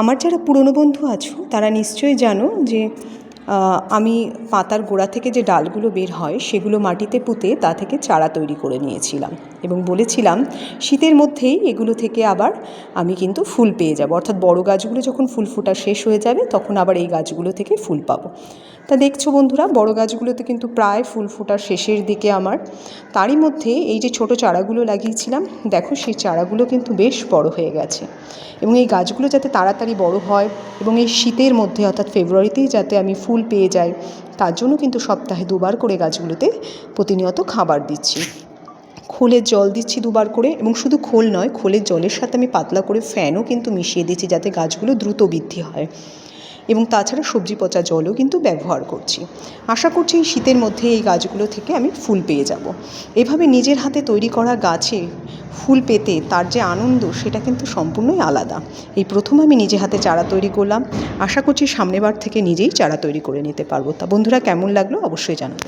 আমার যারা পুরনো বন্ধু আছো তারা নিশ্চয়ই জানো যে আমি পাতার গোড়া থেকে যে ডালগুলো বের হয় সেগুলো মাটিতে পুঁতে তা থেকে চারা তৈরি করে নিয়েছিলাম এবং বলেছিলাম শীতের মধ্যেই এগুলো থেকে আবার আমি কিন্তু ফুল পেয়ে যাব, অর্থাৎ বড় গাছগুলো যখন ফুল ফোটা শেষ হয়ে যাবে তখন আবার এই গাছগুলো থেকে ফুল পাবো। তা দেখছো বন্ধুরা, বড় গাছগুলোতে কিন্তু প্রায় ফুল ফোটার শেষের দিকে আমার। তারই মধ্যে এই যে ছোট চারাগুলো লাগিয়েছিলাম, দেখো সেই চারাগুলো কিন্তু বেশ বড় হয়ে গেছে এবং এই গাছগুলো যাতে তাড়াতাড়ি বড় হয় এবং এই শীতের মধ্যে অর্থাৎ ফেব্রুয়ারিতেই যাতে আমি ফুল পেয়ে যাই, তার জন্য কিন্তু সপ্তাহে 2বার করে গাছগুলোতে প্রতিনিয়ত খাবার দিচ্ছি। খোলের জল দিচ্ছি 2বার করে, এবং শুধু খোল নয়, খোলের জলের সাথে আমি পাতলা করে ফ্যানও কিন্তু মিশিয়ে দিচ্ছি যাতে গাছগুলো দ্রুত বৃদ্ধি হয়, এবং তাছাড়া সবজি পচা জলও কিন্তু ব্যবহার করছি। আশা করছি এই শীতের মধ্যে এই গাছগুলো থেকে আমি ফুল পেয়ে যাব। এভাবে নিজের হাতে তৈরি করা গাছে ফুল পেতে তার যে আনন্দ সেটা কিন্তু সম্পূর্ণই আলাদা। এই প্রথম আমি নিজে হাতে চারা তৈরি করলাম, আশা করছি সামনেবার থেকে নিজেই চারা তৈরি করে নিতে পারবো। তা বন্ধুরা, কেমন লাগলো অবশ্যই জানাবে।